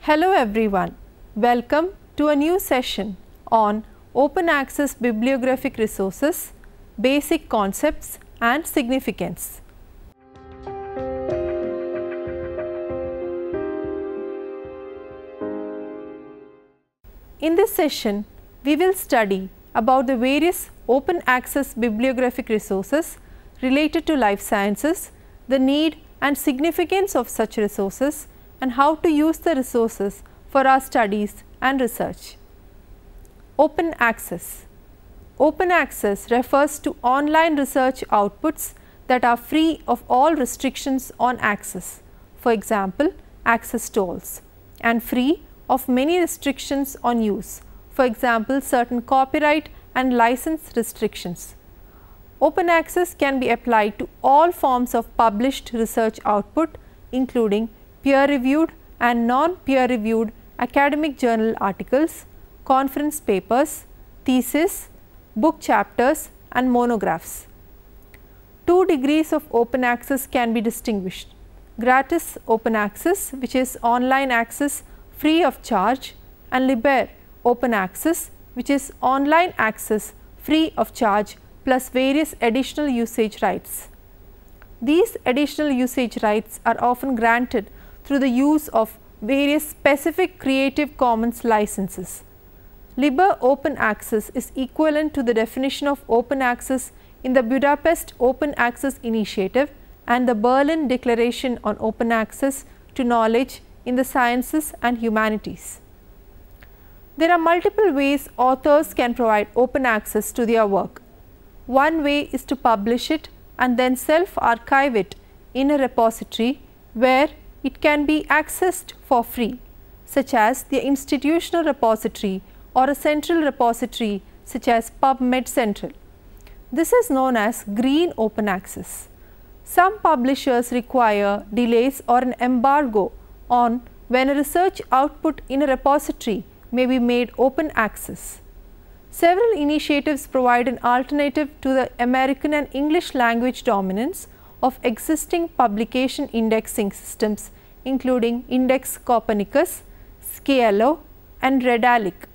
Hello everyone, welcome to a new session on Open Access Bibliographic Resources, Basic Concepts and Significance. In this session, we will study about the various open access bibliographic resources related to life sciences, the need and significance of such resources, and how to use the resources for our studies and research. Open access. Open access refers to online research outputs that are free of all restrictions on access, for example, access tolls, and free of many restrictions on use, for example, certain copyright and license restrictions. Open access can be applied to all forms of published research output, including peer-reviewed and non-peer reviewed academic journal articles, conference papers, theses, book chapters and monographs. Two degrees of open access can be distinguished: gratis open access, which is online access free of charge, and libre open access, which is online access free of charge plus various additional usage rights. These additional usage rights are often granted through the use of various specific Creative Commons licenses. Libre open access is equivalent to the definition of open access in the Budapest Open Access Initiative and the Berlin Declaration on Open Access to Knowledge in the Sciences and Humanities. There are multiple ways authors can provide open access to their work. One way is to publish it and then self-archive it in a repository where it can be accessed for free, such as the institutional repository or a central repository such as PubMed Central. This is known as green open access. Some publishers require delays or an embargo on when a research output in a repository may be made open access. Several initiatives provide an alternative to the American and English language dominance of existing publication indexing systems, including Index Copernicus, Scielo and Redalyc.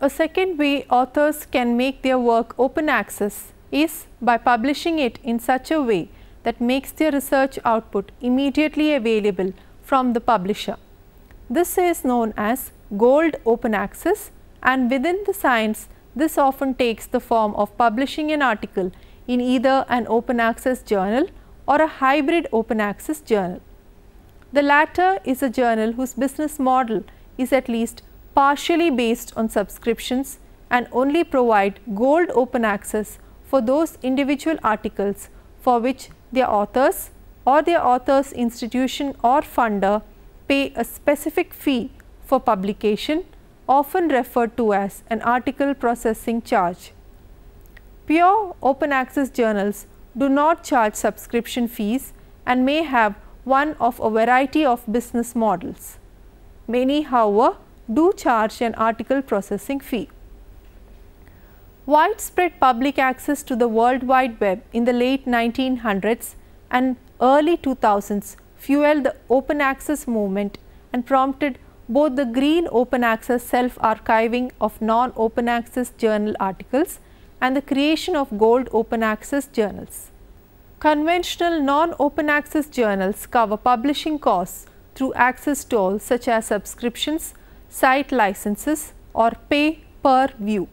A second way authors can make their work open access is by publishing it in such a way that makes their research output immediately available from the publisher. This is known as gold open access, and within the science this often takes the form of publishing an article in either an open access journal or a hybrid open access journal. The latter is a journal whose business model is at least partially based on subscriptions and only provide gold open access for those individual articles for which their authors or their author's institution or funder pay a specific fee for publication, often referred to as an article processing charge. Pure open access journals do not charge subscription fees and may have one of a variety of business models. Many, however, do charge an article processing fee. Widespread public access to the World Wide Web in the late 1900s and early 2000s fueled the open access movement and prompted both the green open access self-archiving of non-open access journal articles and the creation of gold open access journals. Conventional non-open access journals cover publishing costs through access tolls such as subscriptions, site licenses or pay per view.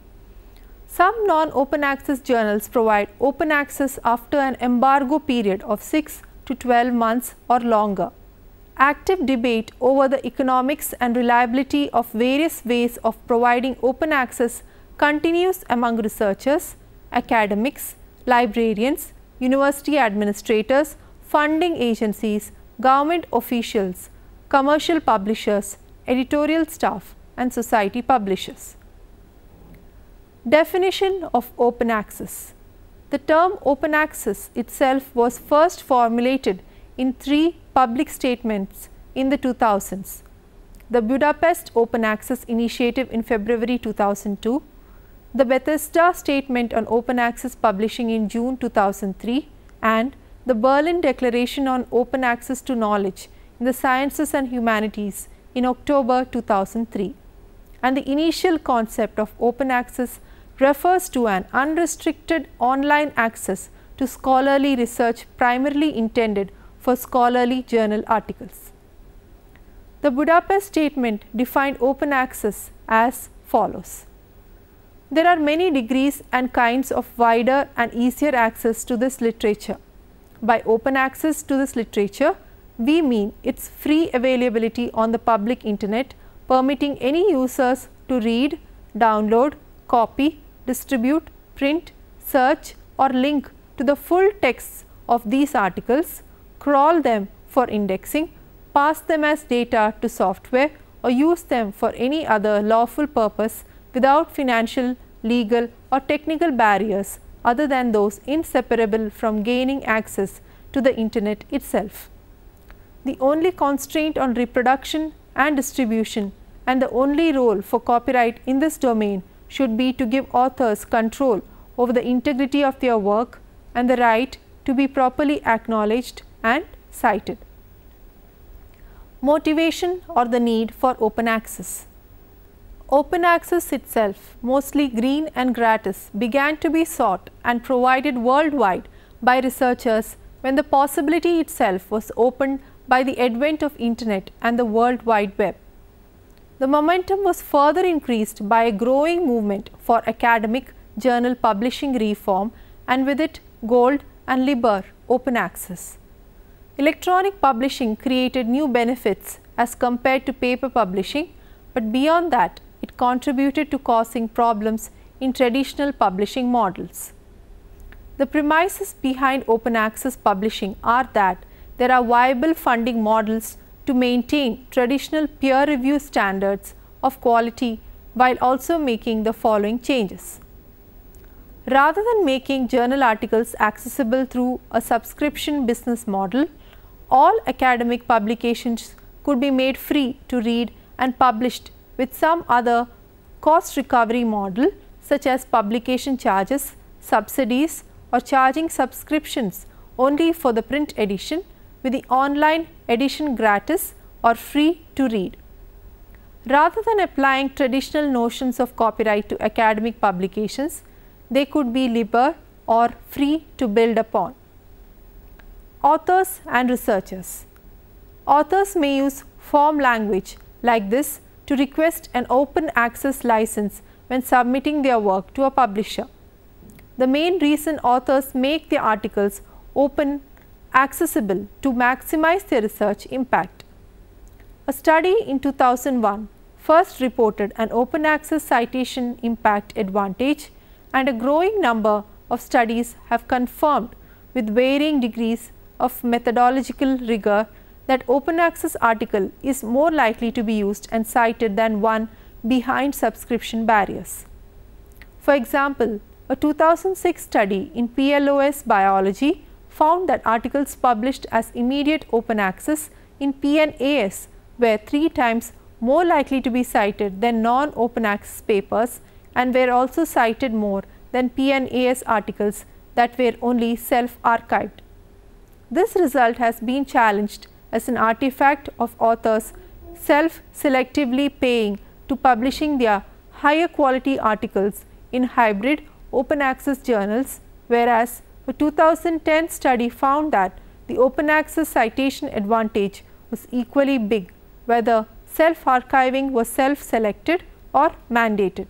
Some non-open access journals provide open access after an embargo period of 6 to 12 months or longer. Active debate over the economics and reliability of various ways of providing open access continues among researchers, academics, librarians, university administrators, funding agencies, government officials, commercial publishers, editorial staff and society publishers. Definition of open access. The term open access itself was first formulated in 3 public statements in the 2000s. The Budapest Open Access Initiative in February 2002, the Bethesda Statement on Open Access Publishing in June 2003 and the Berlin Declaration on Open Access to Knowledge in the Sciences and Humanities in October 2003, and the initial concept of open access refers to an unrestricted online access to scholarly research primarily intended for scholarly journal articles. The Budapest Statement defined open access as follows. There are many degrees and kinds of wider and easier access to this literature. By open access to this literature, we mean its free availability on the public internet, permitting any users to read, download, copy, distribute, print, search or link to the full texts of these articles, crawl them for indexing, pass them as data to software or use them for any other lawful purpose without financial, legal or technical barriers other than those inseparable from gaining access to the internet itself. The only constraint on reproduction and distribution and the only role for copyright in this domain should be to give authors control over the integrity of their work and the right to be properly acknowledged and cited. Motivation or the need for open access. Open access itself, mostly green and gratis, began to be sought and provided worldwide by researchers when the possibility itself was opened by the advent of internet and the World Wide Web. The momentum was further increased by a growing movement for academic journal publishing reform and with it gold and liber open access. Electronic publishing created new benefits as compared to paper publishing, but beyond that it contributed to causing problems in traditional publishing models. The premises behind open access publishing are that there are viable funding models to maintain traditional peer review standards of quality while also making the following changes. Rather than making journal articles accessible through a subscription business model, all academic publications could be made free to read and published with some other cost recovery model such as publication charges, subsidies or charging subscriptions only for the print edition, with the online edition gratis or free to read. Rather than applying traditional notions of copyright to academic publications, they could be liber or free to build upon. Authors and researchers. Authors may use form language like this to request an open access license when submitting their work to a publisher. The main reason authors make their articles open accessible to maximize their research impact. A study in 2001 first reported an open access citation impact advantage, and a growing number of studies have confirmed with varying degrees of methodological rigor that open access article is more likely to be used and cited than one behind subscription barriers. For example, a 2006 study in PLOS Biology found that articles published as immediate open access in PNAS were 3 times more likely to be cited than non-open access papers and were also cited more than PNAS articles that were only self-archived. This result has been challenged as an artifact of authors self-selectively paying to publishing their higher quality articles in hybrid open access journals, whereas a 2010 study found that the open access citation advantage was equally big whether self-archiving was self-selected or mandated.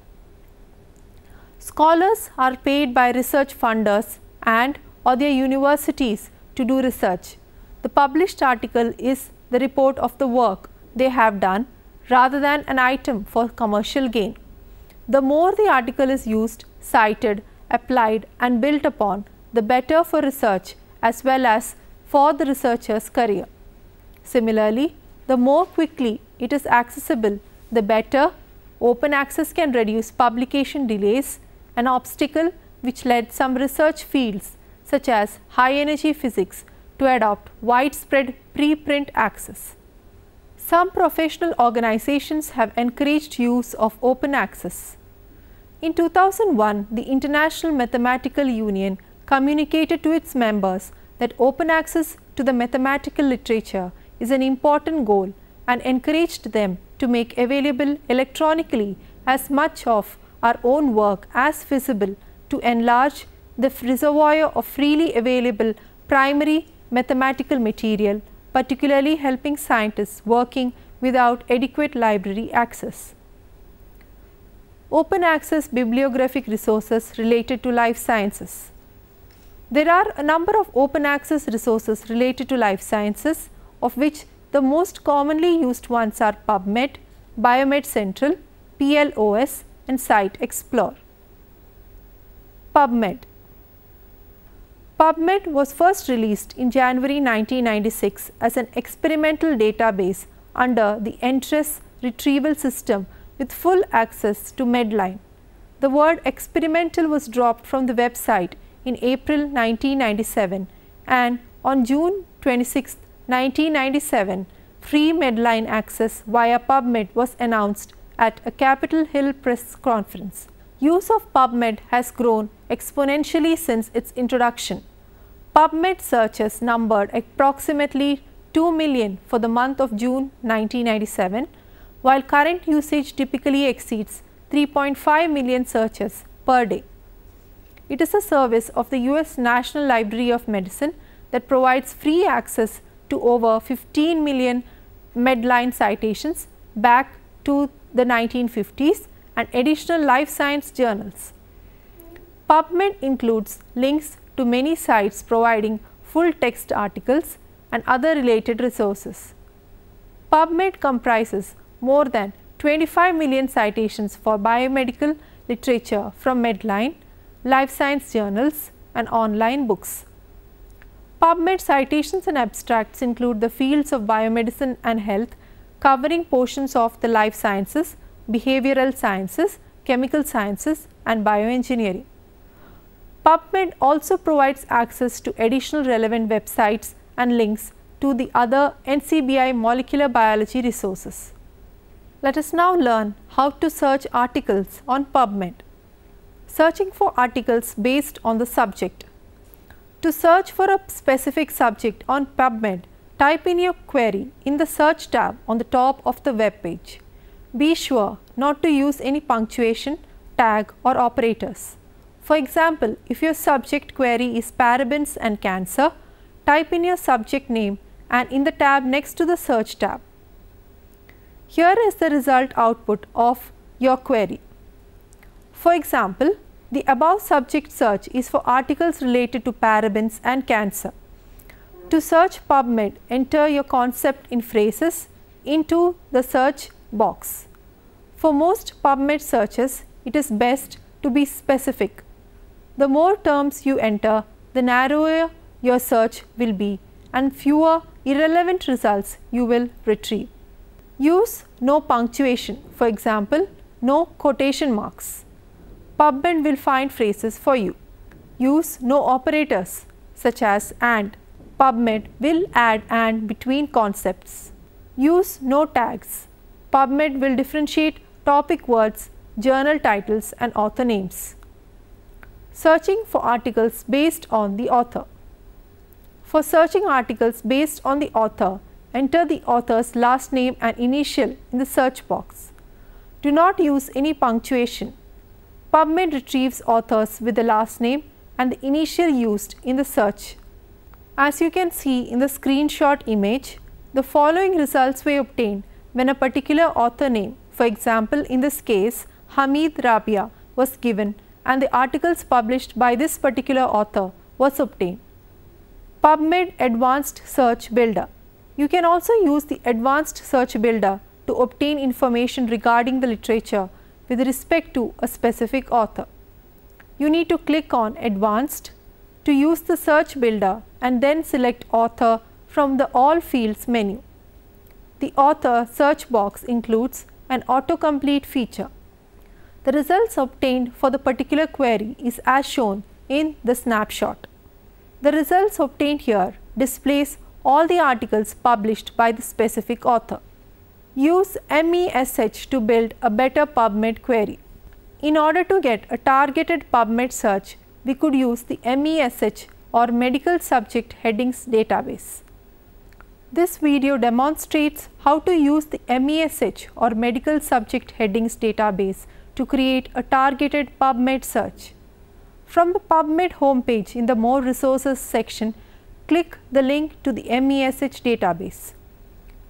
Scholars are paid by research funders and or their universities to do research. The published article is the report of the work they have done rather than an item for commercial gain. The more the article is used, cited, applied and built upon, the better for research as well as for the researcher's career. Similarly, the more quickly it is accessible, the better. Open access can reduce publication delays, an obstacle which led some research fields such as high energy physics to adopt widespread preprint access. Some professional organizations have encouraged use of open access. In 2001, the International Mathematical Union communicated to its members that open access to the mathematical literature is an important goal and encouraged them to make available electronically as much of our own work as feasible to enlarge the reservoir of freely available primary mathematical material, particularly helping scientists working without adequate library access. Open access bibliographic resources related to life sciences. There are a number of open access resources related to life sciences, of which the most commonly used ones are PubMed, Biomed Central, PLOS and Site Explorer. PubMed. PubMed was first released in January 1996 as an experimental database under the Entrust retrieval system with full access to Medline. The word experimental was dropped from the website in April 1997, and on June 26, 1997, free Medline access via PubMed was announced at a Capitol Hill press conference. Use of PubMed has grown exponentially since its introduction. PubMed searches numbered approximately 2 million for the month of June 1997, while current usage typically exceeds 3.5 million searches per day. It is a service of the US National Library of Medicine that provides free access to over 15 million Medline citations back to the 1950s and additional life science journals. PubMed includes links to many sites providing full text articles and other related resources. PubMed comprises more than 25 million citations for biomedical literature from Medline, life science journals and online books. PubMed citations and abstracts include the fields of biomedicine and health, covering portions of the life sciences, behavioral sciences, chemical sciences and bioengineering. PubMed also provides access to additional relevant websites and links to the other NCBI molecular biology resources. Let us now learn how to search articles on PubMed. Searching for articles based on the subject. To search for a specific subject on PubMed, type in your query in the search tab on the top of the web page. Be sure not to use any punctuation, tag or operators. For example, if your subject query is parabens and cancer, type in your subject name and in the tab next to the search tab. Here is the result output of your query. For example, the above subject search is for articles related to parabens and cancer. To search PubMed, enter your concept in phrases into the search box. For most PubMed searches, it is best to be specific. The more terms you enter, the narrower your search will be and fewer irrelevant results you will retrieve. Use no punctuation, for example, no quotation marks. PubMed will find phrases for you. Use no operators such as and. PubMed will add and between concepts. Use no tags. PubMed will differentiate topic words, journal titles and author names. Searching for articles based on the author. For searching articles based on the author, enter the author's last name and initial in the search box. Do not use any punctuation. PubMed retrieves authors with the last name and the initial used in the search. As you can see in the screenshot image, the following results were obtained when a particular author name, for example in this case Hamid Rabia, was given and the articles published by this particular author was obtained. PubMed Advanced Search Builder. You can also use the Advanced Search Builder to obtain information regarding the literature with respect to a specific author. You need to click on Advanced to use the search builder and then select Author from the All Fields menu. The Author search box includes an autocomplete feature. The results obtained for the particular query is as shown in the snapshot. The results obtained here displays all the articles published by the specific author. Use MESH to build a better PubMed query. In order to get a targeted PubMed search, we could use the MESH or Medical Subject Headings database. This video demonstrates how to use the MESH or Medical Subject Headings database to create a targeted PubMed search. From the PubMed homepage in the More Resources section, click the link to the MESH database.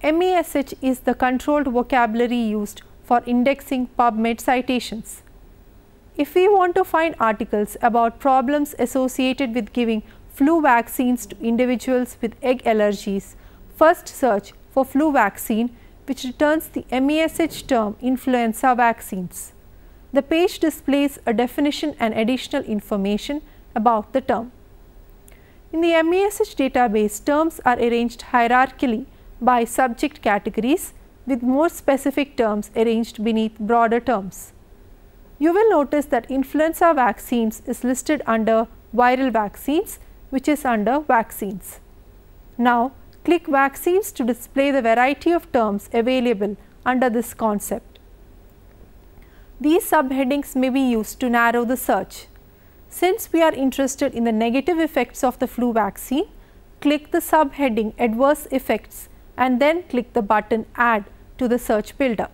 MESH is the controlled vocabulary used for indexing PubMed citations. If we want to find articles about problems associated with giving flu vaccines to individuals with egg allergies, first search for flu vaccine, which returns the MESH term influenza vaccines. The page displays a definition and additional information about the term. In the MESH database, terms are arranged hierarchically by subject categories, with more specific terms arranged beneath broader terms. You will notice that influenza vaccines is listed under viral vaccines, which is under vaccines. Now, click vaccines to display the variety of terms available under this concept. These subheadings may be used to narrow the search. Since we are interested in the negative effects of the flu vaccine, click the subheading Adverse Effects and then click the button Add to the search builder.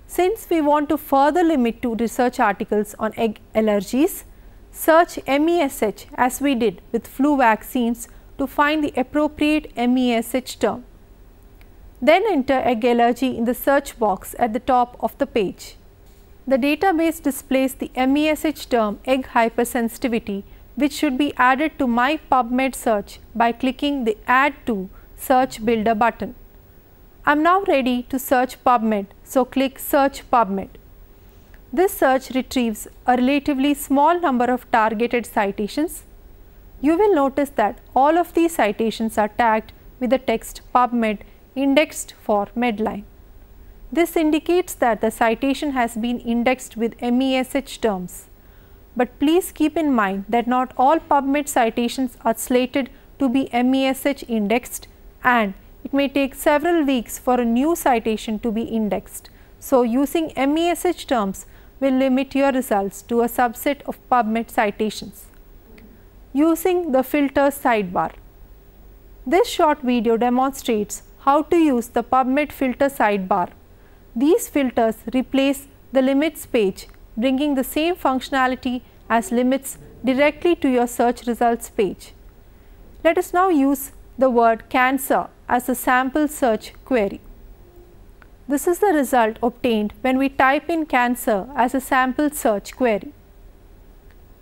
Since we want to further limit to research articles on egg allergies, search MESH as we did with flu vaccines to find the appropriate MESH term. Then enter egg allergy in the search box at the top of the page. The database displays the MESH term egg hypersensitivity, which should be added to my PubMed search by clicking the Add to Search Builder button. I am now ready to search PubMed, so click Search PubMed. This search retrieves a relatively small number of targeted citations. You will notice that all of these citations are tagged with the text PubMed indexed for Medline. This indicates that the citation has been indexed with MESH terms. But please keep in mind that not all PubMed citations are slated to be MESH indexed, and it may take several weeks for a new citation to be indexed. So, using MESH terms will limit your results to a subset of PubMed citations. Using the filters sidebar. This short video demonstrates how to use the PubMed filter sidebar. These filters replace the limits page, bringing the same functionality as limits directly to your search results page. Let us now use the word cancer as a sample search query. This is the result obtained when we type in cancer as a sample search query.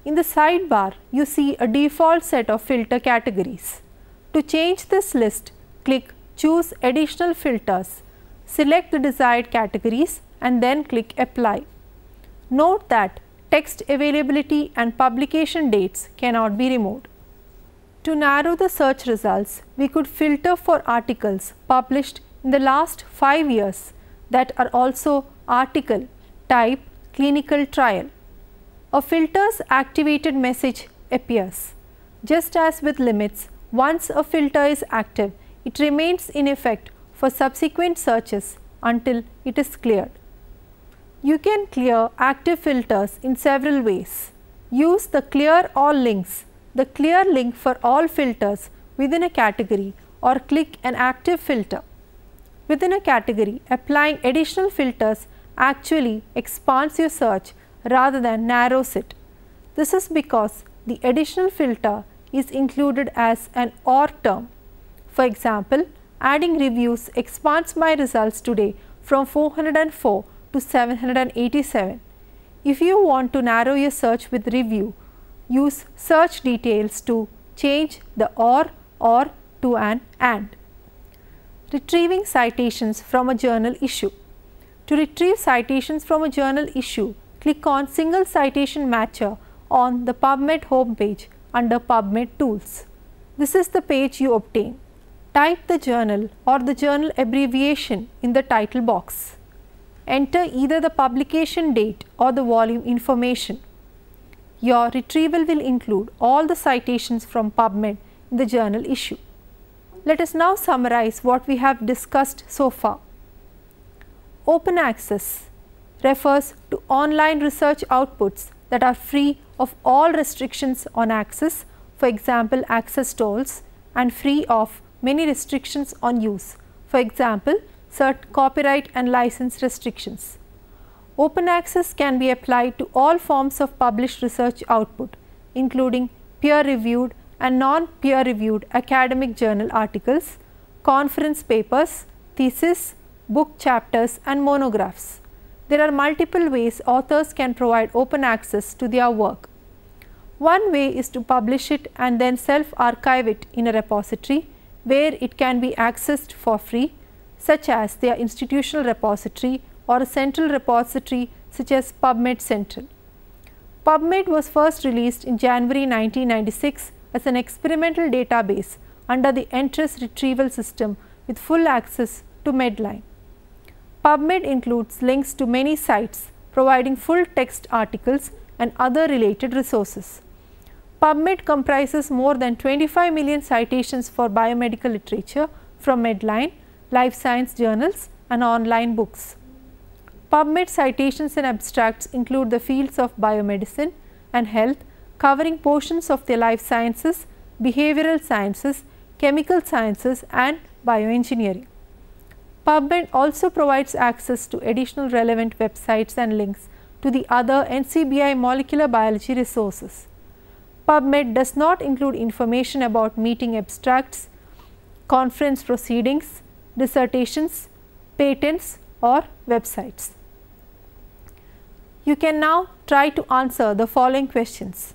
In the sidebar, you see a default set of filter categories. To change this list, click Choose Additional Filters, select the desired categories and then click Apply. Note that text availability and publication dates cannot be removed. To narrow the search results, we could filter for articles published in the last 5 years that are also article type clinical trial. A filters activated message appears. Just as with limits, once a filter is active, it remains in effect for subsequent searches until it is cleared. You can clear active filters in several ways. Use the Clear All links, the clear link for all filters within a category, or click an active filter. Within a category, applying additional filters actually expands your search rather than narrows it. This is because the additional filter is included as an OR term. For example, adding reviews expands my results today from 404 to 787. If you want to narrow your search with review, use search details to change the or to an and. Retrieving citations from a journal issue. To retrieve citations from a journal issue, click on Single Citation Matcher on the PubMed homepage under PubMed Tools. This is the page you obtain. Type the journal or the journal abbreviation in the title box. Enter either the publication date or the volume information. Your retrieval will include all the citations from PubMed in the journal issue. Let us now summarize what we have discussed so far. Open access refers to online research outputs that are free of all restrictions on access, for example, access tolls, and free of many restrictions on use, for example, certain copyright and license restrictions. Open access can be applied to all forms of published research output, including peer-reviewed and non-peer-reviewed academic journal articles, conference papers, theses, book chapters and monographs. There are multiple ways authors can provide open access to their work. One way is to publish it and then self-archive it in a repository where it can be accessed for free, such as their institutional repository or a central repository such as PubMed Central. PubMed was first released in January 1996 as an experimental database under the Entrust retrieval system with full access to Medline. PubMed includes links to many sites providing full text articles and other related resources. PubMed comprises more than 25 million citations for biomedical literature from Medline, life science journals and online books. PubMed citations and abstracts include the fields of biomedicine and health, covering portions of the life sciences, behavioral sciences, chemical sciences and bioengineering. PubMed also provides access to additional relevant websites and links to the other NCBI molecular biology resources. PubMed does not include information about meeting abstracts, conference proceedings, dissertations, patents or websites. You can now try to answer the following questions.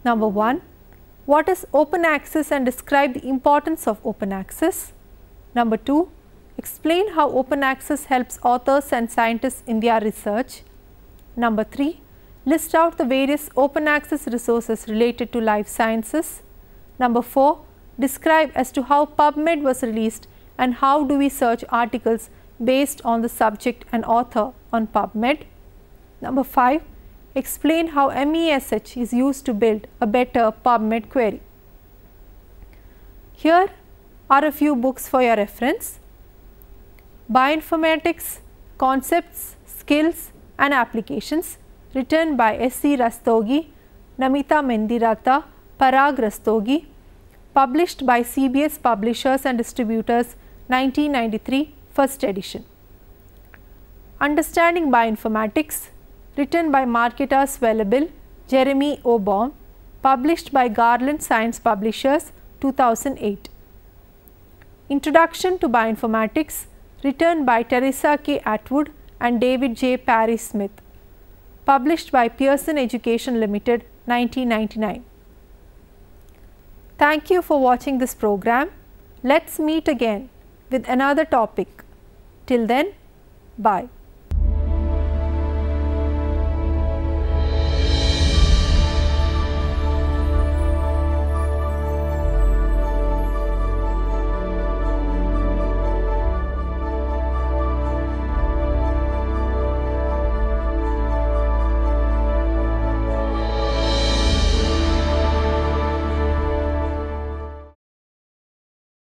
Number 1. What is open access and describe the importance of open access? Number 2. Explain how open access helps authors and scientists in their research. Number 3. List out the various open access resources related to life sciences. Number 4. Describe as to how PubMed was released and how do we search articles based on the subject and author on PubMed. Number 5. Explain how MESH is used to build a better PubMed query. Here are a few books for your reference. Bioinformatics, Concepts, Skills and Applications, written by S.C. Rastogi, Namita Mendirata, Parag Rastogi, published by CBS Publishers and Distributors, 1993, first edition. Understanding Bioinformatics, written by Marketa Swellable, Jeremy O. Baum, published by Garland Science Publishers, 2008. Introduction to Bioinformatics, written by Teresa K. Atwood and David J. Parry Smith, published by Pearson Education Limited, 1999. Thank you for watching this program. Let's meet again with another topic. Till then, bye.